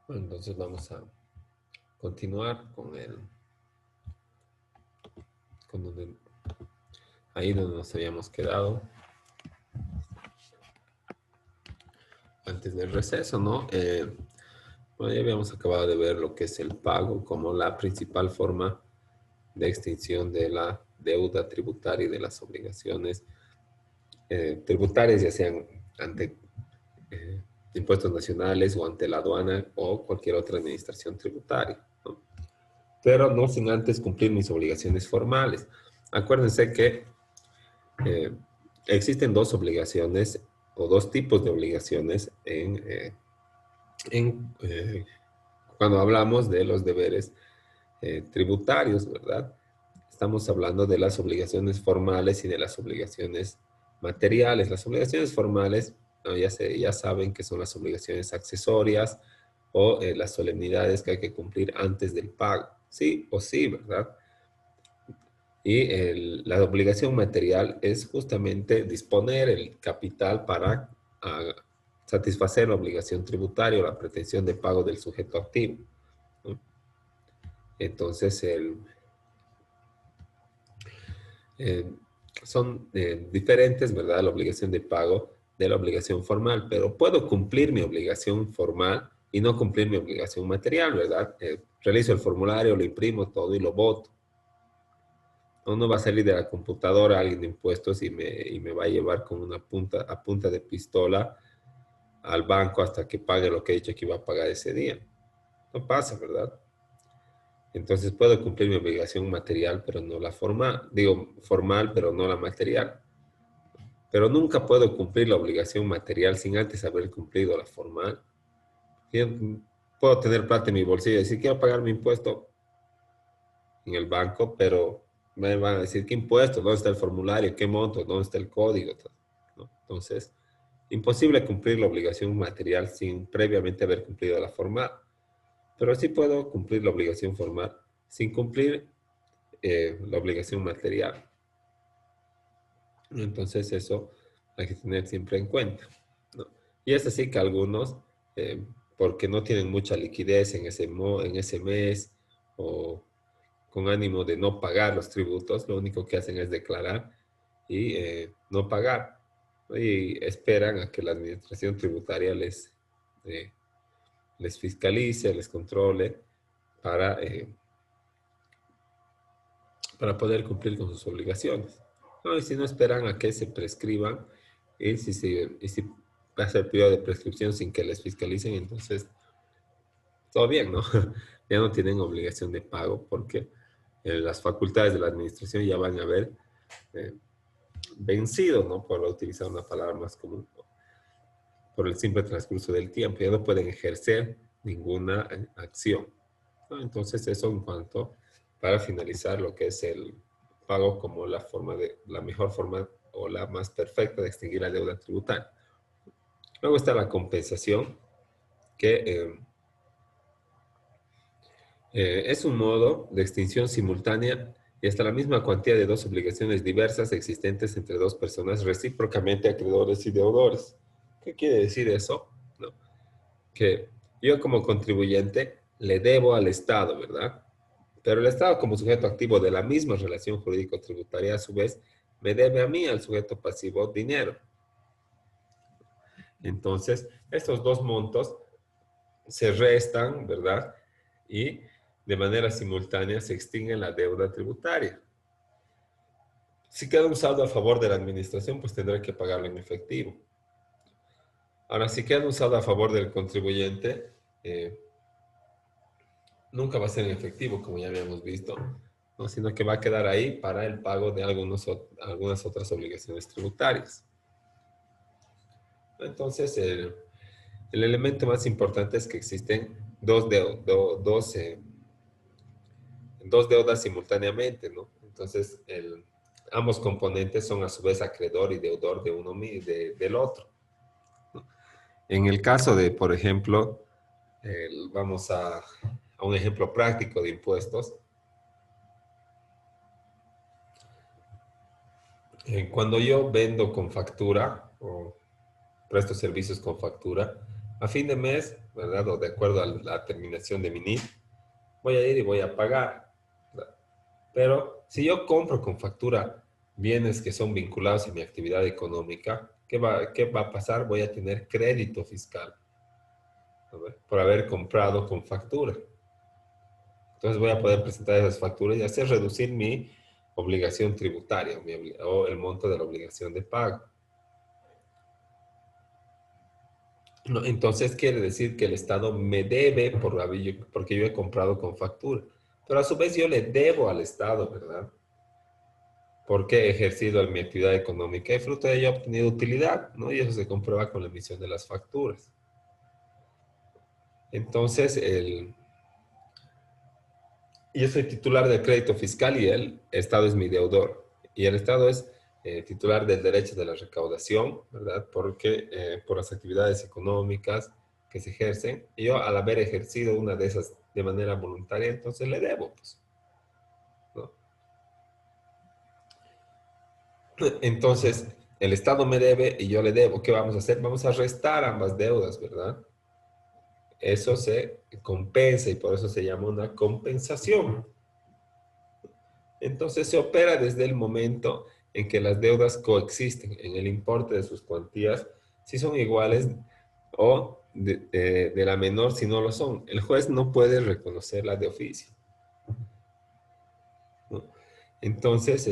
Entonces vamos a continuar con ahí donde nos habíamos quedado antes del receso, ¿no? Bueno, ya habíamos acabado de ver lo que es el pago como la principal forma de extinción de la deuda tributaria y de las obligaciones tributarias, ya sean ante eh, impuestos nacionales o ante la aduana o cualquier otra administración tributaria, ¿no? Pero no sin antes cumplir mis obligaciones formales. Acuérdense que eh, existen dos obligaciones o dos tipos de obligaciones en cuando hablamos de los deberes tributarios, ¿verdad? Estamos hablando de las obligaciones formales y de las obligaciones materiales. Las obligaciones formales, ¿no? Ya saben que son las obligaciones accesorias o las solemnidades que hay que cumplir antes del pago. Sí o sí, ¿verdad? Y la obligación material es justamente disponer el capital para ah, satisfacer la obligación tributaria o la pretensión de pago del sujeto activo, ¿no? Entonces, eh, son diferentes, ¿verdad? La obligación de pago de la obligación formal, pero puedo cumplir mi obligación formal y no cumplir mi obligación material, ¿verdad? Realizo el formulario, lo imprimo todo y lo voto. No va a salir de la computadora alguien de impuestos y me va a llevar con una a punta de pistola al banco hasta que pague lo que he dicho que iba a pagar ese día. No pasa, ¿verdad? Entonces puedo cumplir mi obligación material, pero no la formal. Digo, formal, pero no la material. Pero nunca puedo cumplir la obligación material sin antes haber cumplido la formal. Yo puedo tener plata en mi bolsillo y decir, quiero pagar mi impuesto en el banco, pero me van a decir, ¿qué impuesto? ¿Dónde está el formulario? ¿Qué monto? ¿Dónde está el código? ¿No? Entonces, imposible cumplir la obligación material sin previamente haber cumplido la formal. Pero sí puedo cumplir la obligación formal sin cumplir la obligación material. Entonces eso hay que tener siempre en cuenta, ¿no? Y es así que algunos, porque no tienen mucha liquidez en ese mes o con ánimo de no pagar los tributos, lo único que hacen es declarar y no pagar, ¿no? Y esperan a que la administración tributaria eh, les fiscalice, les controle para, eh, para poder cumplir con sus obligaciones. No, y si no esperan a que se prescriban, y si pasa el periodo de prescripción sin que les fiscalicen, entonces todo bien, ¿no? Ya no tienen obligación de pago porque las facultades de la administración ya van a haber eh, vencido, ¿no? Por utilizar una palabra más común, por el simple transcurso del tiempo, ya no pueden ejercer ninguna acción, ¿no? Entonces eso en cuanto para finalizar lo que es el pago como la mejor forma o la más perfecta de extinguir la deuda tributaria. Luego está la compensación, que es un modo de extinción simultánea y hasta la misma cuantía de dos obligaciones diversas existentes entre dos personas recíprocamente acreedores y deudores. ¿Qué quiere decir eso? No, que yo como contribuyente le debo al Estado, ¿verdad? Pero el Estado como sujeto activo de la misma relación jurídico-tributaria a su vez me debe a mí, al sujeto pasivo, dinero. Entonces, estos dos montos se restan, ¿verdad? Y de manera simultánea se extingue la deuda tributaria. Si queda un saldo a favor de la administración, pues tendrá que pagarlo en efectivo. Ahora, si queda un saldo a favor del contribuyente, nunca va a ser en efectivo, como ya habíamos visto, ¿no? Sino que va a quedar ahí para el pago de algunas otras obligaciones tributarias. Entonces, el elemento más importante es que existen dos deudas simultáneamente, ¿no? Entonces, ambos componentes son a su vez acreedor y deudor de del otro, ¿no? En el caso de, por ejemplo, vamos a un ejemplo práctico de impuestos. Cuando yo vendo con factura o presto servicios con factura, a fin de mes, ¿verdad? O de acuerdo a la terminación de mi NIF, voy a ir y voy a pagar, ¿verdad? Pero si yo compro con factura bienes que son vinculados a mi actividad económica, qué va a pasar? Voy a tener crédito fiscal, ¿no? Por haber comprado con factura. Entonces voy a poder presentar esas facturas y hacer reducir mi obligación tributaria o el monto de la obligación de pago. No, entonces quiere decir que el Estado me debe porque yo he comprado con factura. Pero a su vez yo le debo al Estado, ¿verdad? Porque he ejercido mi actividad económica y fruto de ello he obtenido utilidad, ¿no? Y eso se comprueba con la emisión de las facturas. Entonces, yo soy titular del crédito fiscal y el Estado es mi deudor. Y el Estado es titular del derecho de la recaudación, ¿verdad? Porque por las actividades económicas que se ejercen, y yo al haber ejercido una de esas de manera voluntaria, entonces le debo, pues, ¿no? Entonces, el Estado me debe y yo le debo. ¿Qué vamos a hacer? Vamos a restar ambas deudas, ¿verdad? Eso se compensa y por eso se llama una compensación. Entonces se opera desde el momento en que las deudas coexisten en el importe de sus cuantías, si son iguales o de la menor si no lo son. El juez no puede reconocerla de oficio, ¿no? Entonces,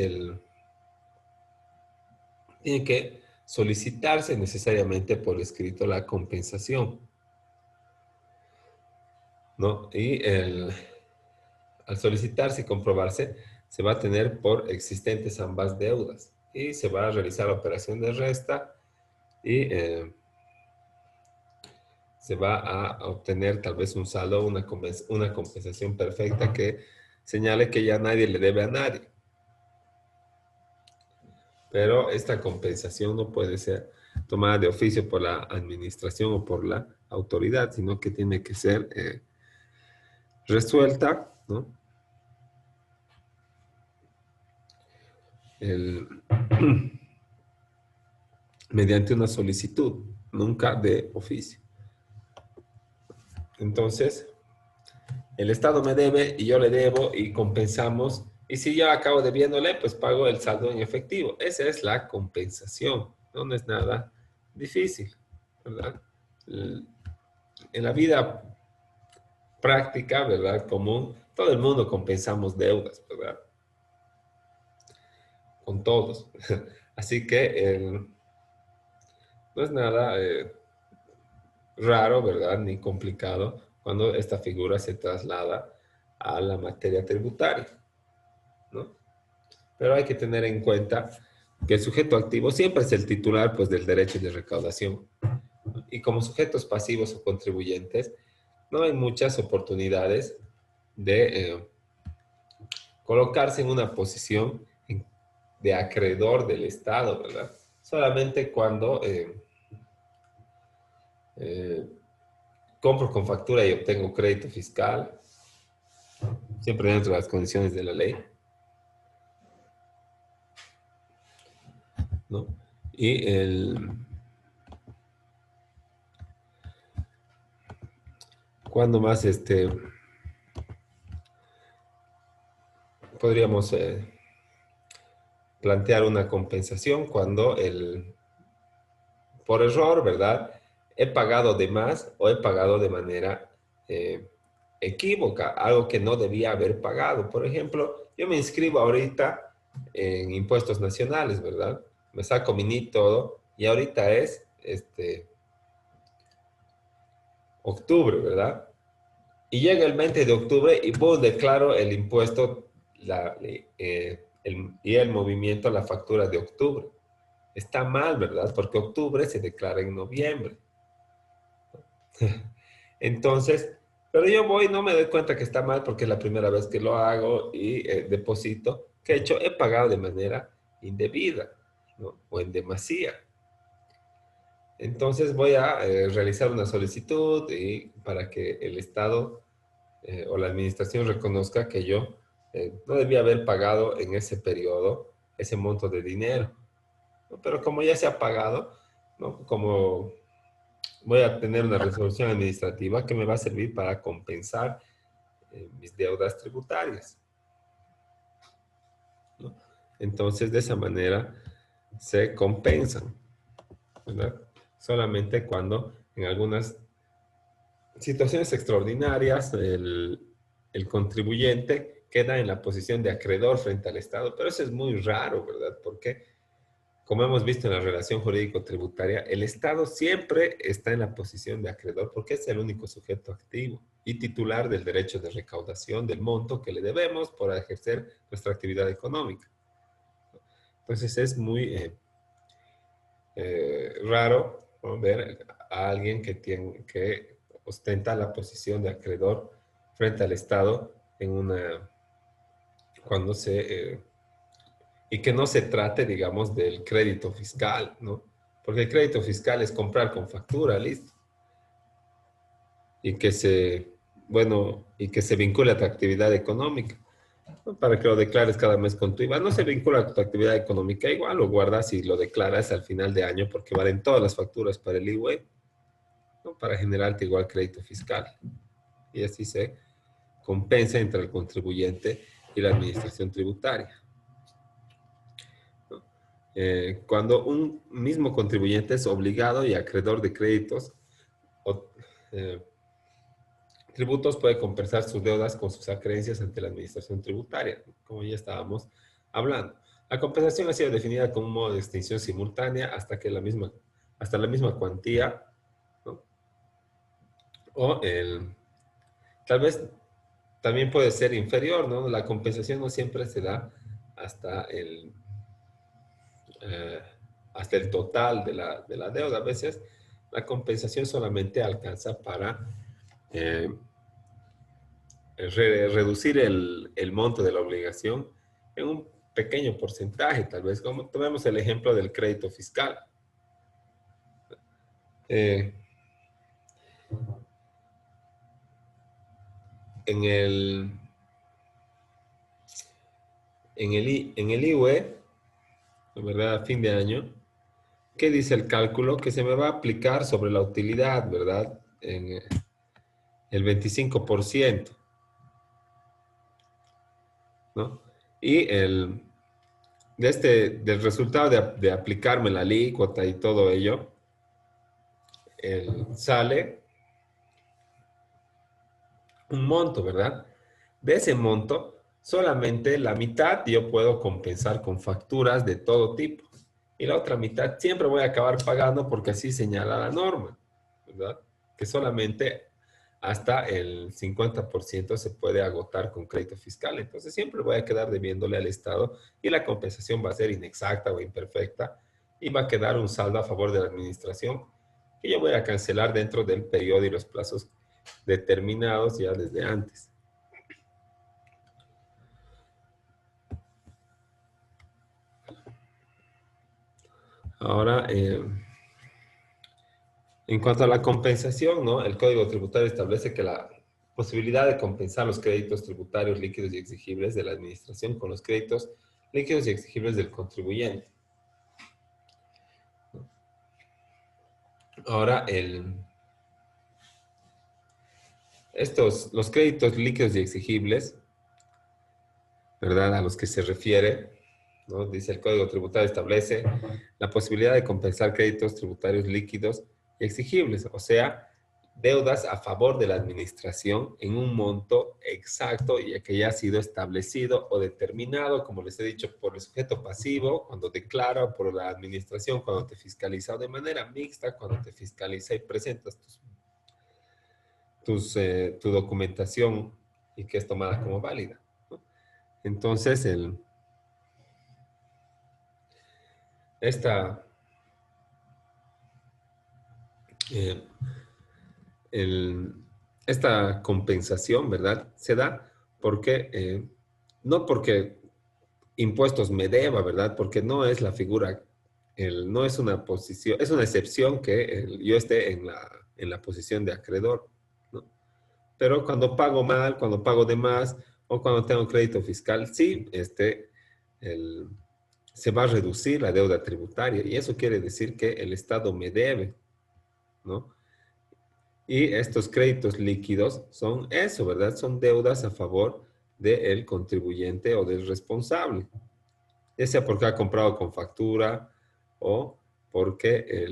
tiene que solicitarse necesariamente por escrito la compensación, ¿no? Al solicitarse y comprobarse, se va a tener por existentes ambas deudas y se va a realizar la operación de resta y se va a obtener tal vez un saldo, una compensación perfecta que señale que ya nadie le debe a nadie. Pero esta compensación no puede ser tomada de oficio por la administración o por la autoridad, sino que tiene que ser resuelta, ¿no? El, mediante una solicitud, nunca de oficio. Entonces, el Estado me debe y yo le debo y compensamos. Y si yo acabo debiéndole, pues pago el saldo en efectivo. Esa es la compensación. No es nada difícil, ¿verdad? En la vida práctica, ¿verdad? Común, todo el mundo compensamos deudas, ¿verdad? Con todos. Así que no es nada raro, ¿verdad? Ni complicado cuando esta figura se traslada a la materia tributaria, ¿no? Pero hay que tener en cuenta que el sujeto activo siempre es el titular, pues, del derecho de recaudación. Y como sujetos pasivos o contribuyentes, no hay muchas oportunidades de colocarse en una posición de acreedor del Estado, ¿verdad? Solamente cuando eh, compro con factura y obtengo crédito fiscal, siempre dentro de las condiciones de la ley, ¿no? Y cuando más podríamos plantear una compensación cuando por error, ¿verdad? He pagado de más o he pagado de manera eh, equívoca, algo que no debía haber pagado. Por ejemplo, yo me inscribo ahorita en impuestos nacionales, ¿verdad? Me saco mi NIT todo y ahorita es octubre, ¿verdad? Y llega el 20 de octubre y pues declaro el impuesto y el movimiento, la factura de octubre. Está mal, ¿verdad? Porque octubre se declara en noviembre. Entonces, pero yo voy, no me doy cuenta que está mal porque es la primera vez que lo hago y deposito, que he hecho, he pagado de manera indebida, ¿no? O en demasía. Entonces voy a realizar una solicitud y para que el Estado o la administración reconozca que yo no debía haber pagado en ese periodo ese monto de dinero, ¿no? Pero como ya se ha pagado, ¿no? Como voy a tener una resolución administrativa que me va a servir para compensar mis deudas tributarias, ¿no? Entonces, de esa manera se compensan, ¿verdad? Solamente cuando en algunas situaciones extraordinarias el contribuyente queda en la posición de acreedor frente al Estado, pero eso es muy raro, ¿verdad? Porque, como hemos visto en la relación jurídico-tributaria, el Estado siempre está en la posición de acreedor porque es el único sujeto activo y titular del derecho de recaudación del monto que le debemos por ejercer nuestra actividad económica. Entonces es muy raro, ¿no?, ver a alguien que ostenta la posición de acreedor frente al Estado en una, cuando y que no se trate, digamos, del crédito fiscal, ¿no? Porque el crédito fiscal es comprar con factura, listo. Y que y que se vincule a tu actividad económica, ¿no? Para que lo declares cada mes con tu IVA. No se vincula a tu actividad económica, igual lo guardas y lo declaras al final de año porque valen todas las facturas para el IVA, ¿no? Para generarte igual crédito fiscal. Y así se compensa entre el contribuyente y la administración tributaria, ¿no? Cuando un mismo contribuyente es obligado y acreedor de créditos o tributos, puede compensar sus deudas con sus acreencias ante la administración tributaria, como ya estábamos hablando. La compensación ha sido definida como un modo de extinción simultánea hasta la misma cuantía, ¿no? O tal vez también puede ser inferior, ¿no? La compensación no siempre se da hasta eh, hasta el total de la deuda. A veces la compensación solamente alcanza para eh, reducir el monto de la obligación en un pequeño porcentaje, tal vez, como tomemos el ejemplo del crédito fiscal. Eh, en el, en el IUE, ¿verdad? A fin de año, ¿qué dice el cálculo? Que se me va a aplicar sobre la utilidad, ¿verdad? En el 25%, ¿no? Y del resultado de aplicarme la alícuota y todo ello, sale un monto, ¿verdad? De ese monto, solamente la mitad yo puedo compensar con facturas de todo tipo. Y la otra mitad siempre voy a acabar pagando porque así señala la norma, ¿verdad? Que solamente hasta el 50% se puede agotar con crédito fiscal. Entonces siempre voy a quedar debiéndole al Estado y la compensación va a ser inexacta o imperfecta y va a quedar un saldo a favor de la administración que yo voy a cancelar dentro del periodo y los plazos determinados ya desde antes. Ahora, en cuanto a la compensación, ¿no? El Código Tributario establece que la posibilidad de compensar los créditos tributarios líquidos y exigibles de la administración con los créditos líquidos y exigibles del contribuyente. Ahora, los créditos líquidos y exigibles, ¿verdad? A los que se refiere, ¿no? Dice el Código Tributario establece la posibilidad de compensar créditos tributarios líquidos y exigibles, o sea, deudas a favor de la administración en un monto exacto y que ya ha sido establecido o determinado, como les he dicho, por el sujeto pasivo cuando declara, o por la administración cuando te fiscaliza, o de manera mixta cuando te fiscaliza y presentas tu documentación y que es tomada como válida, ¿no? Entonces, esta, eh, el- esta compensación, ¿verdad? Se da porque, no porque impuestos me deba, ¿verdad? Porque no es la figura, no es una posición, es una excepción que yo esté en la posición de acreedor, ¿no? Pero cuando pago mal, cuando pago de más o cuando tengo crédito fiscal, sí, el- se va a reducir la deuda tributaria y eso quiere decir que el Estado me debe, ¿no? Y estos créditos líquidos son eso, ¿verdad? Son deudas a favor del contribuyente o del responsable. Ya sea porque ha comprado con factura o porque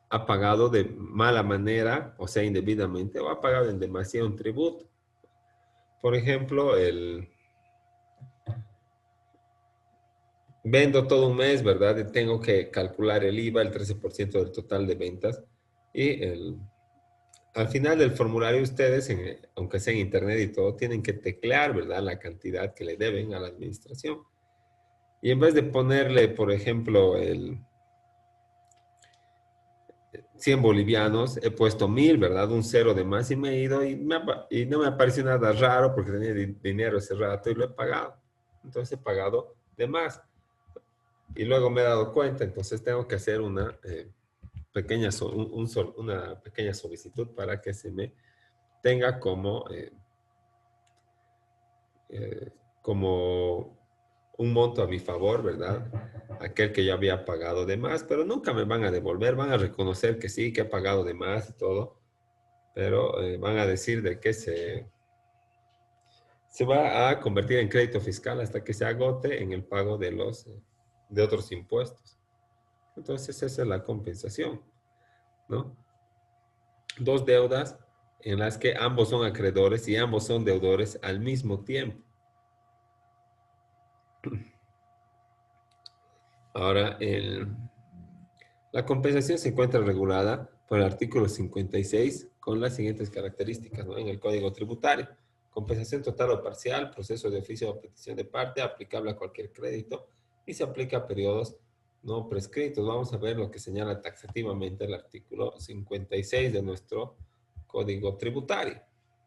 ha pagado de mala manera, o sea, indebidamente, o ha pagado en demasía un tributo. Por ejemplo, vendo todo un mes, ¿verdad? Y tengo que calcular el IVA, el 13% del total de ventas. Y al final del formulario ustedes, aunque sea en internet y todo, tienen que teclear, ¿verdad? La cantidad que le deben a la administración. Y en vez de ponerle, por ejemplo, el 100 bolivianos, he puesto 1000, ¿verdad? Un cero de más y me he ido y no me ha parecido nada raro porque tenía dinero ese rato y lo he pagado. Entonces he pagado de más. Y luego me he dado cuenta, entonces tengo que hacer una, una pequeña solicitud para que se me tenga eh, como un monto a mi favor, ¿verdad? Aquel que ya había pagado de más, pero nunca me van a devolver, van a reconocer que sí, que he pagado de más y todo, pero van a decir de que se va a convertir en crédito fiscal hasta que se agote en el pago de otros impuestos. Entonces esa es la compensación, ¿no? Dos deudas en las que ambos son acreedores y ambos son deudores al mismo tiempo. Ahora, la compensación se encuentra regulada por el artículo 56 con las siguientes características, ¿no? En el Código Tributario. Compensación total o parcial, proceso de oficio o petición de parte, aplicable a cualquier crédito y se aplica a periodos no prescritos. Vamos a ver lo que señala taxativamente el artículo 56 de nuestro Código Tributario,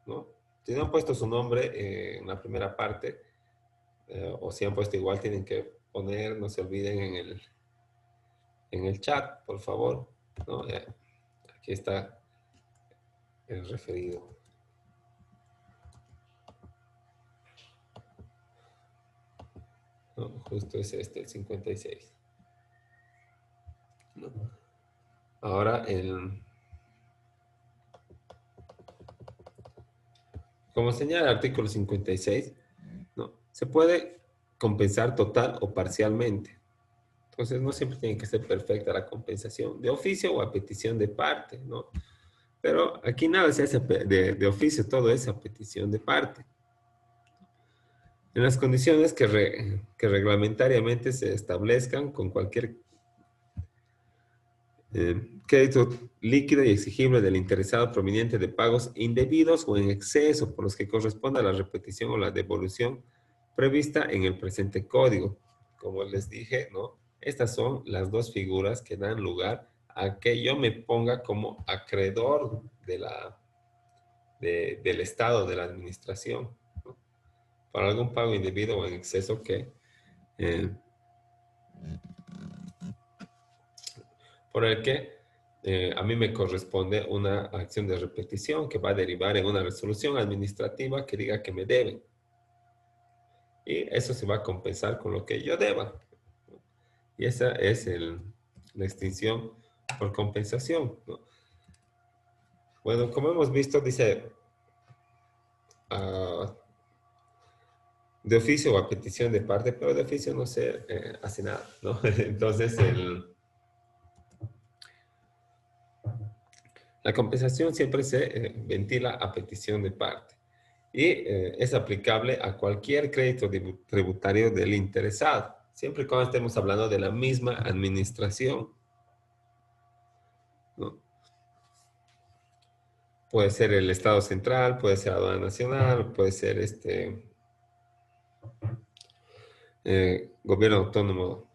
¿no? Si no han puesto su nombre en la primera parte, o si han puesto igual, tienen que poner, no se olviden en el chat, por favor, ¿no? Aquí está el referido. ¿No? Justo es este, el 56. ¿No? Ahora, como señala el artículo 56, ¿no? Se puede compensar total o parcialmente. Entonces, no siempre tiene que ser perfecta la compensación de oficio o a petición de parte, ¿no? Pero aquí nada se hace de oficio, todo es a petición de parte. En las condiciones que reglamentariamente se establezcan con cualquier crédito líquido y exigible del interesado proveniente de pagos indebidos o en exceso por los que corresponde a la repetición o la devolución prevista en el presente código. Como les dije, ¿no? Estas son las dos figuras que dan lugar a que yo me ponga como acreedor del Estado, de la administración, ¿no? Para algún pago indebido o en exceso eh, por el que a mí me corresponde una acción de repetición que va a derivar en una resolución administrativa que diga que me deben. Y eso se va a compensar con lo que yo deba. Y esa es la extinción por compensación, ¿no? Bueno, como hemos visto, dice uh, de oficio o a petición de parte, pero de oficio no se hace nada, ¿no? Entonces, la compensación siempre se ventila a petición de parte y es aplicable a cualquier crédito tributario del interesado, siempre y cuando estemos hablando de la misma administración, ¿no? Puede ser el Estado Central, puede ser la Aduana Nacional, puede ser gobierno autónomo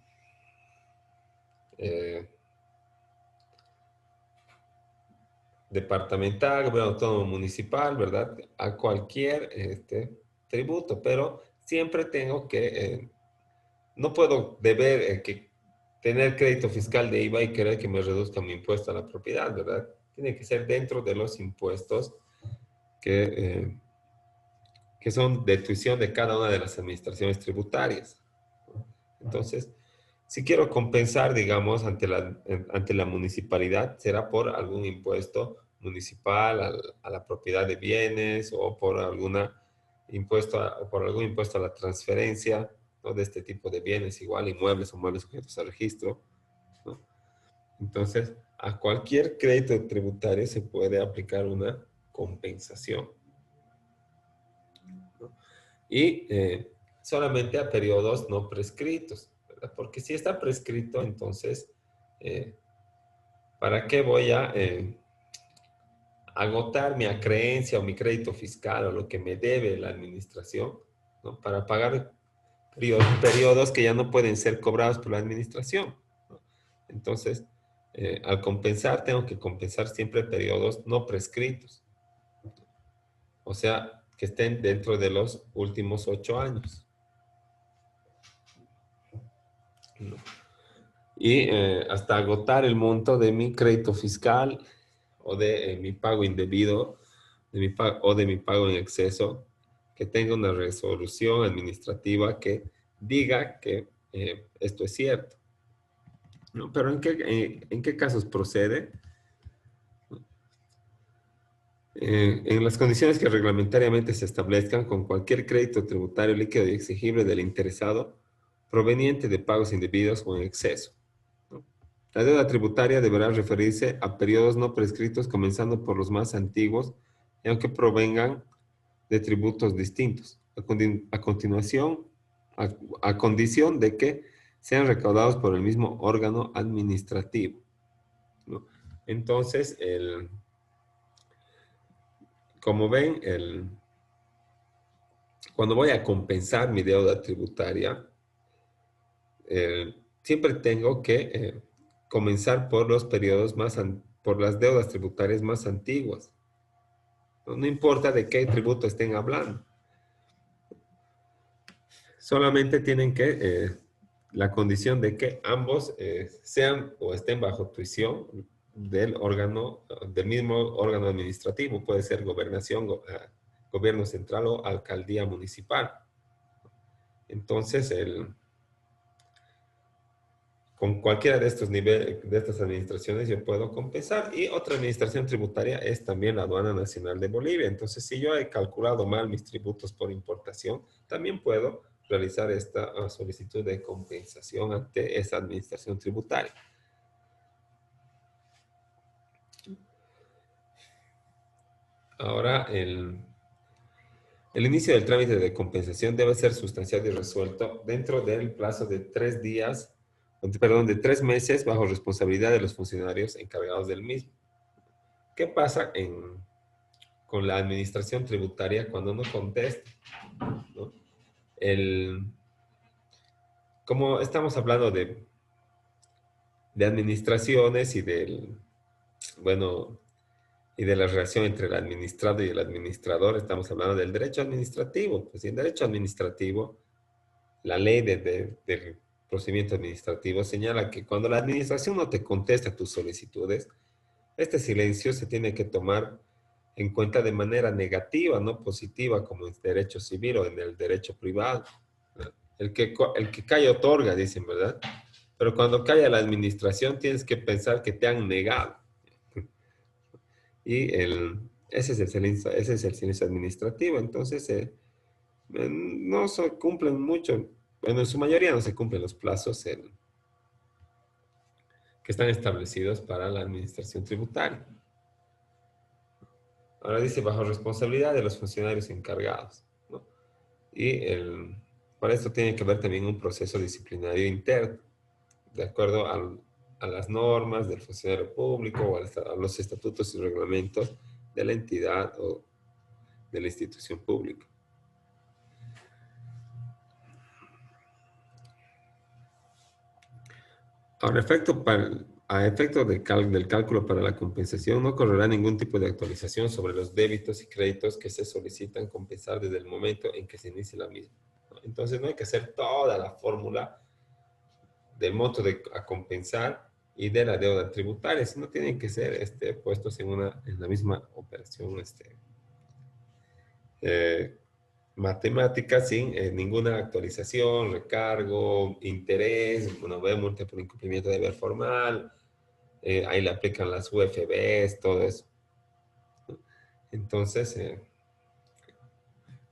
eh, departamental, gobierno autónomo municipal, ¿verdad? A cualquier tributo, pero siempre tengo no puedo deber tener crédito fiscal de IVA y querer que me reduzca mi impuesto a la propiedad, ¿verdad? Tiene que ser dentro de los impuestos que, eh, que son de tuición de cada una de las administraciones tributarias. Entonces, si quiero compensar, digamos, ante la municipalidad, será por algún impuesto municipal a la propiedad de bienes o por alguna impuesto o por algún impuesto a la transferencia, ¿no? De este tipo de bienes, igual inmuebles o muebles sujetos al registro, ¿no? Entonces, a cualquier crédito tributario se puede aplicar una compensación, ¿no? Y solamente a periodos no prescritos, ¿verdad? Porque si está prescrito, entonces, eh, ¿para qué voy a agotar mi acreencia o mi crédito fiscal o lo que me debe la administración, ¿no? Para pagar periodos que ya no pueden ser cobrados por la administración, ¿no? Entonces, al compensar, tengo que compensar siempre periodos no prescritos, o sea, que estén dentro de los últimos 8 años, ¿no? Y hasta agotar el monto de mi crédito fiscal o de mi pago indebido o de mi pago en exceso, que tenga una resolución administrativa que diga que esto es cierto, ¿no? Pero en qué casos procede? En las condiciones que reglamentariamente se establezcan con cualquier crédito tributario líquido y exigible del interesado proveniente de pagos indebidos o en exceso, ¿no? La deuda tributaria deberá referirse a periodos no prescritos comenzando por los más antiguos y aunque provengan de tributos distintos. A continuación, a condición de que sean recaudados por el mismo órgano administrativo, ¿no? Entonces, como ven, cuando voy a compensar mi deuda tributaria, siempre tengo que comenzar por los periodos por las deudas tributarias más antiguas. No, no importa de qué tributo estén hablando. Solamente tienen que, la condición de que ambos sean o estén bajo tuición del órgano, del mismo órgano administrativo. Puede ser gobernación, gobierno central o alcaldía municipal. Entonces, con cualquiera de estos niveles, de estas administraciones, yo puedo compensar. Y otra administración tributaria es también la Aduana Nacional de Bolivia. Entonces, si yo he calculado mal mis tributos por importación, también puedo realizar esta solicitud de compensación ante esa administración tributaria. Ahora, el inicio del trámite de compensación debe ser sustanciado y resuelto dentro del plazo de 3 días, perdón, de 3 meses bajo responsabilidad de los funcionarios encargados del mismo. ¿Qué pasa con la administración tributaria cuando no contesta, ¿no? Como estamos hablando de administraciones bueno, y de la relación entre el administrado y el administrador, estamos hablando del derecho administrativo. Pues en derecho administrativo, la ley del procedimiento administrativo señala que cuando la administración no te contesta tus solicitudes, este silencio se tiene que tomar en cuenta de manera negativa, no positiva, como en derecho civil o en el derecho privado. El que calla otorga, dicen, ¿verdad? Pero cuando calla la administración, tienes que pensar que te han negado. Y ese es el silencio administrativo. Entonces, no se cumplen mucho, bueno, en su mayoría no se cumplen los plazos que están establecidos para la administración tributaria. Ahora dice, bajo responsabilidad de los funcionarios encargados, ¿no? Y para esto tiene que haber también un proceso disciplinario interno, de acuerdo a las normas del funcionario público o a los estatutos y reglamentos de la entidad o de la institución pública. Ahora, a efecto del cálculo para la compensación, no correrá ningún tipo de actualización sobre los débitos y créditos que se solicitan compensar desde el momento en que se inicie la misma, ¿no? Entonces, no hay que hacer toda la fórmula del monto a compensar y de la deuda tributaria, sino tienen que ser puestos en la misma operación eh, matemática sin ninguna actualización, recargo, interés, bueno, ve multa por incumplimiento de deber formal, ahí le aplican las UFBs, todo eso. Entonces,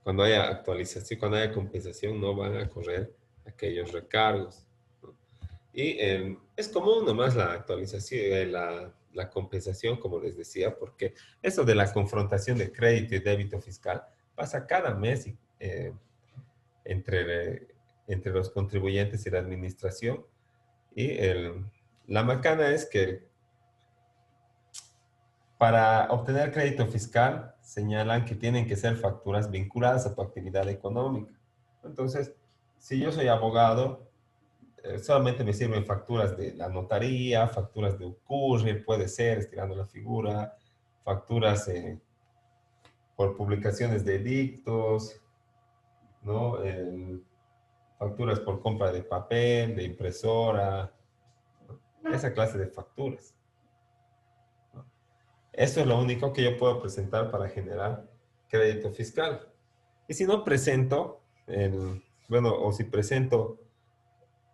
cuando haya actualización, cuando haya compensación, no van a correr aquellos recargos, ¿no? Y es común nomás la actualización, la compensación, como les decía, porque eso de la confrontación de crédito y débito fiscal pasa cada mes entre, entre los contribuyentes y la administración. Y la macana es que para obtener crédito fiscal señalan que tienen que ser facturas vinculadas a tu actividad económica. Entonces, si yo soy abogado, solamente me sirven facturas de la notaría, facturas de Ucurri, puede ser, estirando la figura, facturas por publicaciones de edictos, ¿no? Facturas por compra de papel, de impresora, esa clase de facturas. Eso es lo único que yo puedo presentar para generar crédito fiscal. Y si no presento, bueno, o si presento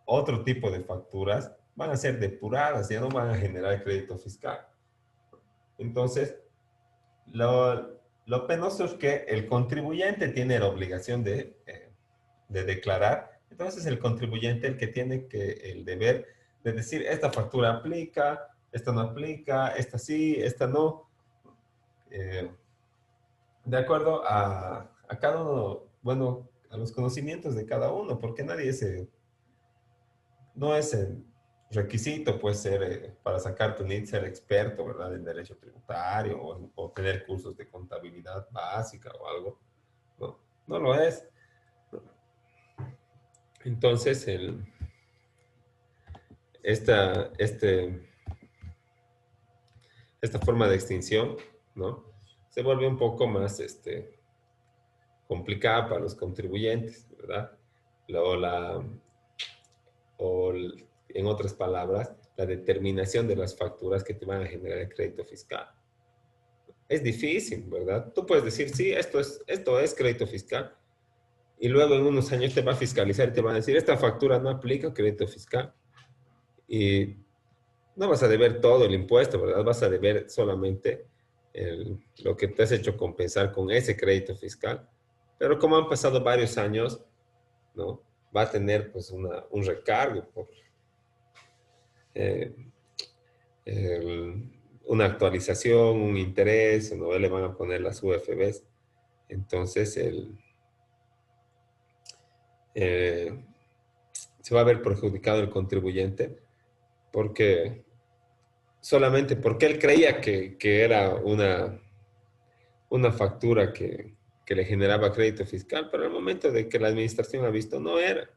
otro tipo de facturas, van a ser depuradas, ya no van a generar crédito fiscal. Entonces, lo penoso es que el contribuyente tiene la obligación de declarar. Entonces, el contribuyente el que tiene el deber de decir, esta factura aplica, esta no aplica, esta sí, esta no. Eh, de acuerdo a cada uno, bueno, a los conocimientos de cada uno, porque nadie no es el requisito, pues, ser, para sacar tu NIT, ser experto, ¿verdad?, en derecho tributario o tener cursos de contabilidad básica o algo. No, no lo es. Entonces, esta, este, esta forma de extinción, ¿no? Se vuelve un poco más complicada para los contribuyentes, ¿verdad? Luego en otras palabras, la determinación de las facturas que te van a generar el crédito fiscal. Es difícil, ¿verdad? Tú puedes decir, sí, esto es crédito fiscal, y luego en unos años te va a fiscalizar y te van a decir, esta factura no aplica crédito fiscal. Y no vas a deber todo el impuesto, ¿verdad? Vas a deber solamente lo que te has hecho compensar con ese crédito fiscal. Pero como han pasado varios años, ¿no? Va a tener pues un recargo por eh, una actualización, un interés, ¿no? Le van a poner las UFBs. Entonces, eh, se va a ver perjudicado el contribuyente porque solamente porque él creía que era una factura que le generaba crédito fiscal, pero al momento de que la administración ha visto no era.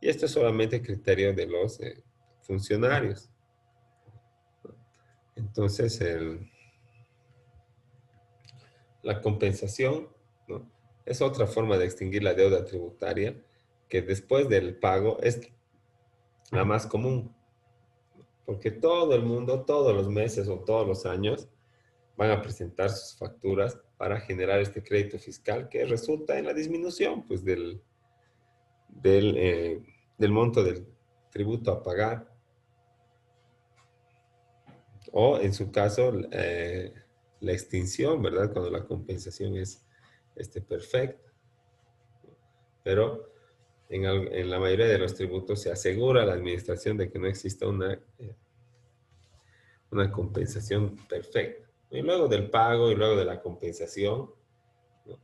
Y esto es solamente criterio de los funcionarios. Entonces, la compensación, ¿no?, es otra forma de extinguir la deuda tributaria que después del pago es la más común, porque todo el mundo, todos los meses o todos los años, van a presentar sus facturas para generar este crédito fiscal que resulta en la disminución pues, del monto del tributo a pagar, o en su caso, la extinción, ¿verdad? Cuando la compensación es perfecta. Pero en la mayoría de los tributos se asegura a la administración de que no exista una compensación perfecta. Y luego del pago y luego de la compensación, ¿no?,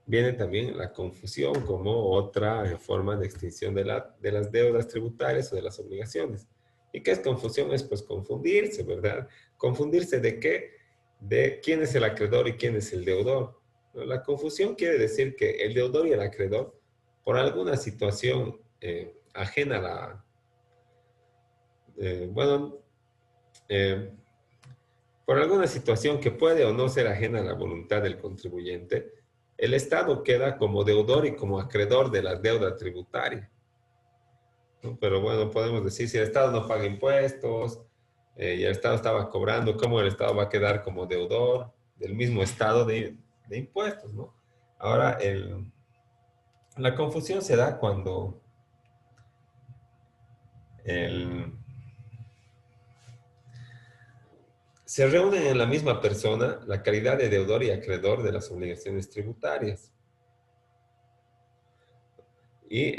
viene también la confusión como otra forma de extinción de las deudas tributarias o de las obligaciones. ¿Y qué es confusión? Es pues confundirse, ¿verdad? ¿Confundirse de qué? De quién es el acreedor y quién es el deudor. La confusión quiere decir que el deudor y el acreedor, por alguna situación ajena a bueno, eh, por alguna situación que puede o no ser ajena a la voluntad del contribuyente, el Estado queda como deudor y como acreedor de la deuda tributaria, ¿no? Pero bueno, podemos decir, si el Estado no paga impuestos y el Estado estaba cobrando, ¿cómo el Estado va a quedar como deudor del mismo Estado de impuestos, ¿no? Ahora, la confusión se da cuando el, se reúnen en la misma persona la calidad de deudor y acreedor de las obligaciones tributarias. Y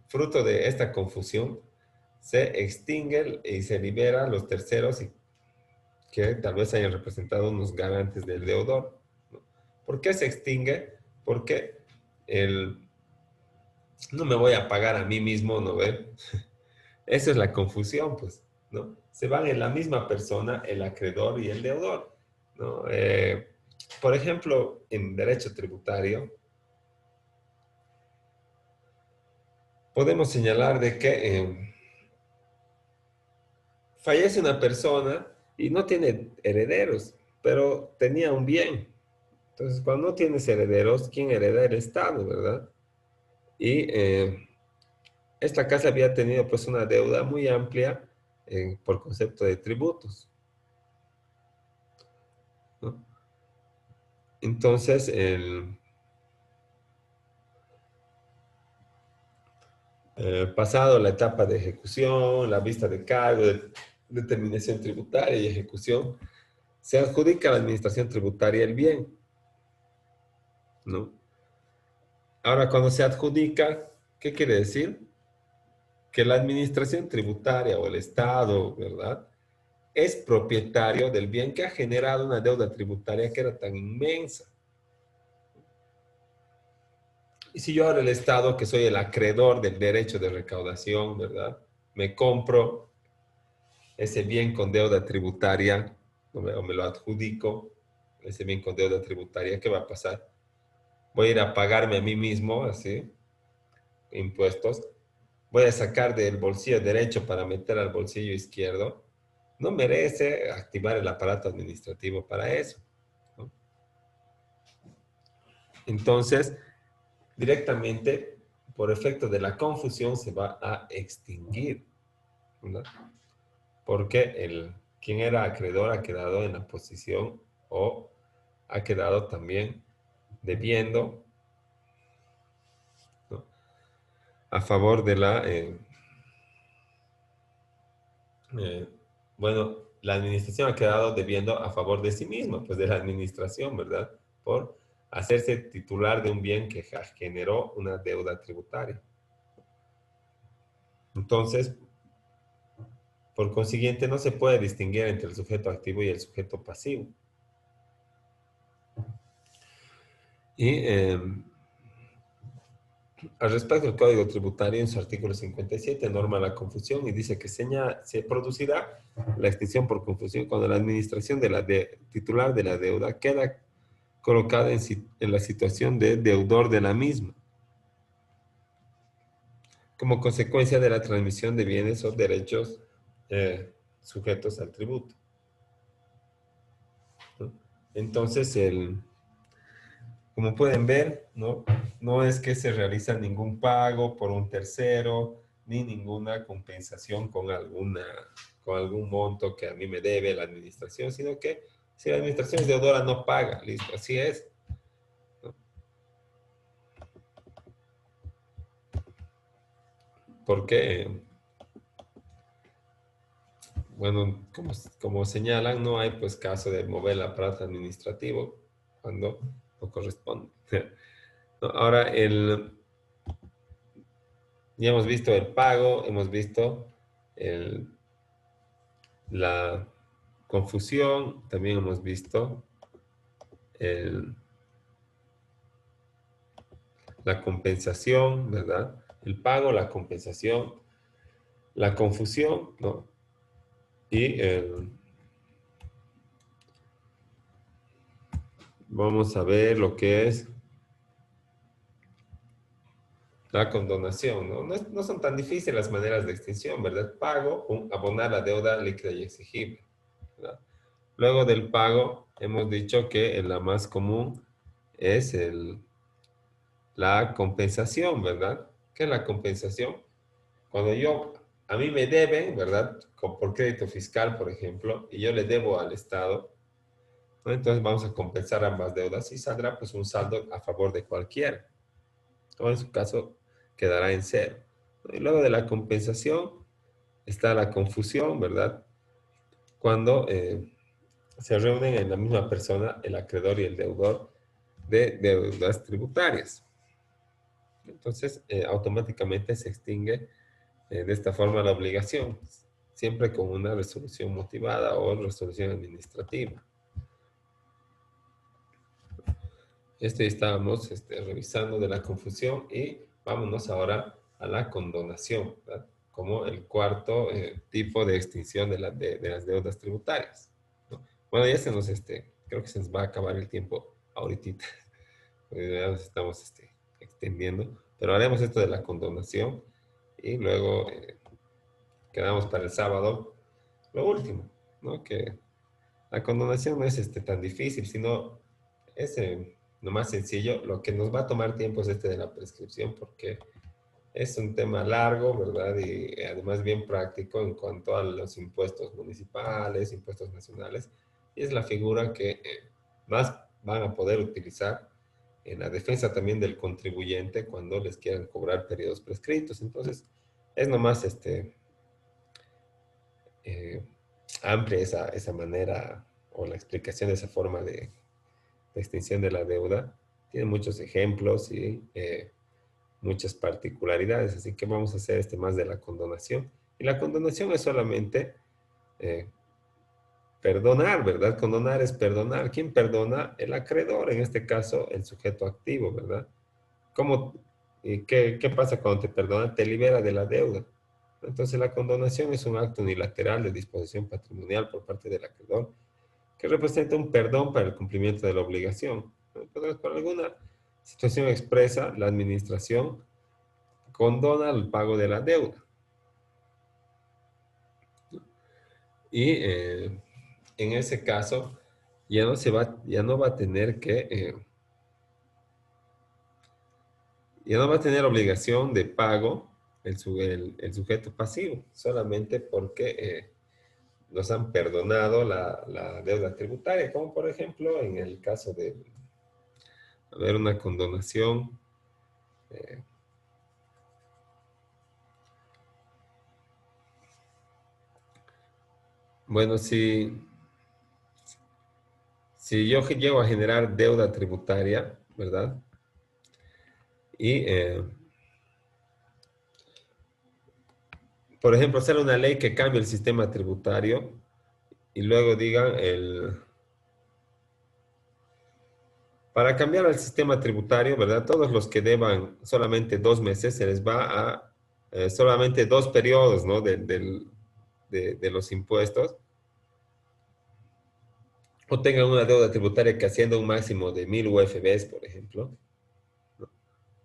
fruto de esta confusión, se extingue y se libera a los terceros que tal vez hayan representado unos garantes del deudor, ¿no? ¿Por qué se extingue? Porque no me voy a pagar a mí mismo, ¿no ve? Esa es la confusión, pues, ¿no? Se van en la misma persona el acreedor y el deudor, ¿no? Por ejemplo, en derecho tributario, podemos señalar de que fallece una persona y no tiene herederos, pero tenía un bien. Entonces, cuando no tienes herederos, ¿quién hereda? El Estado, ¿verdad? Y esta casa había tenido pues una deuda muy amplia por concepto de tributos, ¿no? Entonces, pasado la etapa de ejecución, la vista de cargo, de determinación tributaria y ejecución, se adjudica a la administración tributaria el bien, ¿no? Ahora, cuando se adjudica, ¿qué quiere decir? Que la administración tributaria o el Estado, ¿verdad? Es propietario del bien que ha generado una deuda tributaria que era tan inmensa. Y si yo ahora el Estado, que soy el acreedor del derecho de recaudación, ¿verdad? Me compro ese bien con deuda tributaria o me lo adjudico, ese bien con deuda tributaria, ¿qué va a pasar? Voy a ir a pagarme a mí mismo, así, impuestos. Voy a sacar del bolsillo derecho para meter al bolsillo izquierdo. No merece activar el aparato administrativo para eso, ¿no? Entonces, directamente, por efecto de la confusión, se va a extinguir, ¿no? Porque quien era acreedor ha quedado en la posición o ha quedado también debiendo, ¿no? A favor de eh, bueno, la administración ha quedado debiendo a favor de sí misma, pues de la administración, ¿verdad? Por hacerse titular de un bien que generó una deuda tributaria. Entonces, por consiguiente, no se puede distinguir entre el sujeto activo y el sujeto pasivo. Y al respecto, el Código Tributario en su artículo 57 norma la confusión y dice que se producirá la extinción por confusión cuando la administración titular de la deuda queda colocada en la situación de deudor de la misma, como consecuencia de la transmisión de bienes o derechos sujetos al tributo, ¿no? Entonces, como pueden ver, no es que se realiza ningún pago por un tercero, ni ninguna compensación con algún monto que a mí me debe la administración, sino que si la administración es deudora, no paga, listo, así es, ¿no? Porque, bueno, como señalan, no hay pues caso de mover el aparato administrativo cuando no corresponde. ¿No? Ahora, ya hemos visto el pago, hemos visto el, la confusión, también hemos visto el- la compensación, ¿verdad? El pago, la compensación, la confusión, ¿no? Y vamos a ver lo que es la condonación, ¿no? No son tan difíciles las maneras de extinción, ¿verdad? Pago, abonar la deuda líquida y exigible, ¿verdad? Luego del pago, hemos dicho que la más común es la compensación, ¿verdad? ¿Qué es la compensación? Cuando a mí me deben, ¿verdad? Por crédito fiscal, por ejemplo, y yo le debo al Estado, ¿no? Entonces vamos a compensar ambas deudas y saldrá pues un saldo a favor de cualquiera. O en su caso quedará en cero. Y luego de la compensación está la confusión, ¿verdad? Cuando se reúnen en la misma persona, el acreedor y el deudor, de deudas tributarias. Entonces, automáticamente se extingue de esta forma la obligación, siempre con una resolución motivada o resolución administrativa. Esto ya estábamos revisando de la confusión y vámonos ahora a la condonación, ¿verdad? Como el cuarto tipo de extinción de las deudas tributarias, ¿no? Bueno, ya creo que se nos va a acabar el tiempo ahorita, ya nos estamos extendiendo, pero haremos esto de la condonación y luego quedamos para el sábado lo último, ¿no? Que la condonación no es tan difícil, sino es lo más sencillo. Lo que nos va a tomar tiempo es de la prescripción, porque es un tema largo, ¿verdad? Y además bien práctico en cuanto a los impuestos municipales, impuestos nacionales. Y es la figura que más van a poder utilizar en la defensa también del contribuyente cuando les quieran cobrar periodos prescritos. Entonces, es nomás eh, amplia esa manera o la explicación de esa forma de extinción de la deuda. Tiene muchos ejemplos y muchas particularidades, así que vamos a hacer más de la condonación. Y la condonación es solamente eh, perdonar, ¿verdad? Condonar es perdonar. ¿Quién perdona? El acreedor, en este caso, el sujeto activo, ¿verdad? ¿Cómo, qué pasa cuando te perdona? Te libera de la deuda. Entonces, la condonación es un acto unilateral de disposición patrimonial por parte del acreedor que representa un perdón para el cumplimiento de la obligación. Entonces, por alguna situación expresa, la administración condona el pago de la deuda. Y en ese caso, ya no va a tener ya no va a tener obligación de pago el sujeto pasivo, solamente porque nos han perdonado la deuda tributaria, como por ejemplo en el caso de haber una condonación. eh, bueno, si yo llego a generar deuda tributaria, ¿verdad? Y, por ejemplo, hacer una ley que cambie el sistema tributario y luego digan para cambiar el sistema tributario, ¿verdad? Todos los que deban solamente 2 meses, se les va a solamente 2 periodos, ¿no? De los impuestos, o tengan una deuda tributaria que haciendo un máximo de 1000 UFBs, por ejemplo, ¿no?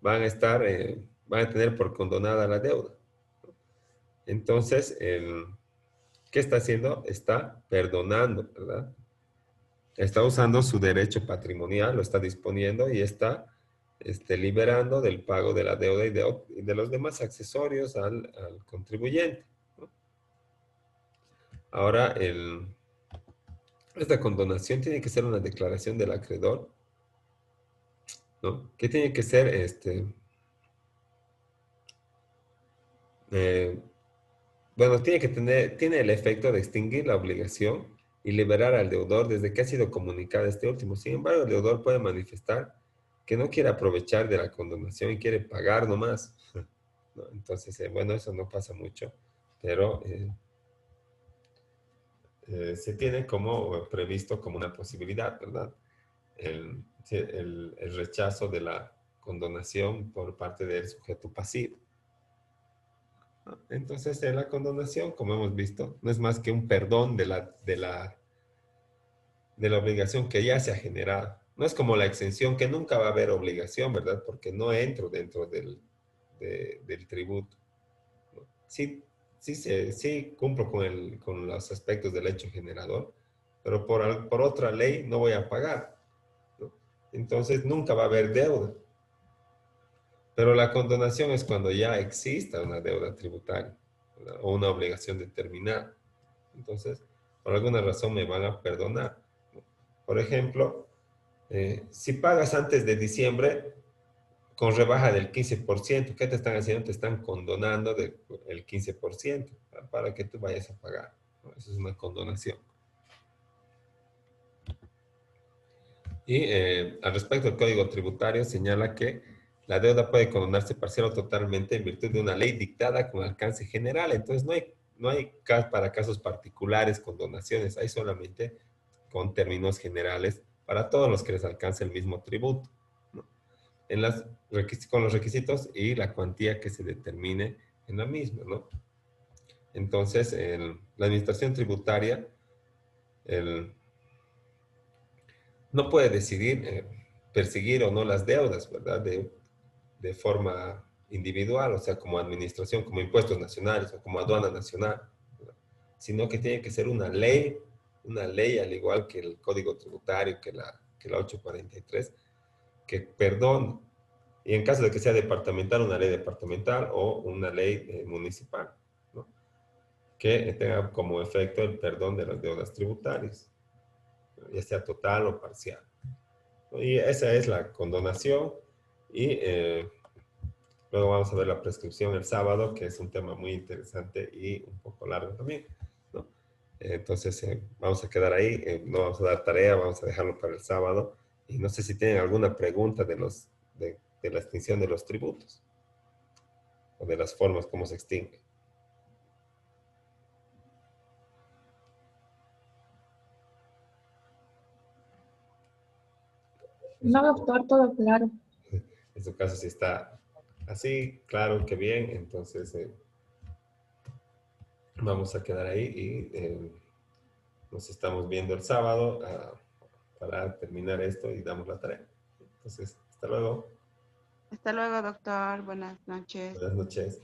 Van a tener por condonada la deuda. Entonces, ¿qué está haciendo? Está perdonando, ¿verdad? Está usando su derecho patrimonial, lo está disponiendo y está liberando del pago de la deuda y de los demás accesorios al contribuyente, ¿no? Ahora, esta condonación tiene que ser una declaración del acreedor, ¿no? Que tiene que ser, eh, bueno, tiene el efecto de extinguir la obligación y liberar al deudor desde que ha sido comunicado este último. Sin embargo, el deudor puede manifestar que no quiere aprovechar de la condonación y quiere pagar nomás, ¿no? Entonces, bueno, eso no pasa mucho, pero se tiene como previsto como una posibilidad, ¿verdad? El rechazo de la condonación por parte del sujeto pasivo, ¿no? Entonces, la condonación, como hemos visto, no es más que un perdón de la obligación que ya se ha generado. No es como la exención, que nunca va a haber obligación, ¿verdad? Porque no entro dentro del tributo, ¿no? Sí, sí cumplo con los aspectos del hecho generador, pero por otra ley no voy a pagar, ¿no? Entonces nunca va a haber deuda. Pero la condonación es cuando ya exista una deuda tributaria, ¿verdad? O una obligación determinada. Entonces, por alguna razón me van a perdonar, ¿no? Por ejemplo, si pagas antes de diciembre con rebaja del 15%, ¿qué te están haciendo? Te están condonando el 15% para que tú vayas a pagar, ¿no? Eso es una condonación. Y al respecto, el Código Tributario señala que la deuda puede condonarse parcial o totalmente en virtud de una ley dictada con alcance general. Entonces, no hay para casos particulares con donaciones, hay solamente con términos generales para todos los que les alcance el mismo tributo, ¿no? Con los requisitos y la cuantía que se determine en la misma, ¿no? Entonces, la administración tributaria el, no puede decidir perseguir o no las deudas, ¿verdad? De forma individual, o sea, como administración, como impuestos nacionales o como aduana nacional, ¿verdad? Sino que tiene que ser una ley al igual que el Código Tributario, que la 843, que perdone, y en caso de que sea departamental, una ley departamental o una ley municipal, ¿no? Que tenga como efecto el perdón de las deudas tributarias, ¿no? Ya sea total o parcial, ¿no? Y esa es la condonación. Y luego vamos a ver la prescripción el sábado, que es un tema muy interesante y un poco largo también, ¿no? Entonces, vamos a quedar ahí, no vamos a dar tarea, vamos a dejarlo para el sábado. Y no sé si tienen alguna pregunta de la extinción de los tributos o de las formas como se extingue. En No, su, doctor, todo claro. en su caso, si está así, claro que bien, entonces vamos a quedar ahí y nos estamos viendo el sábado para terminar esto y damos la tarea. Entonces, hasta luego. Hasta luego, doctor. Buenas noches. Buenas noches.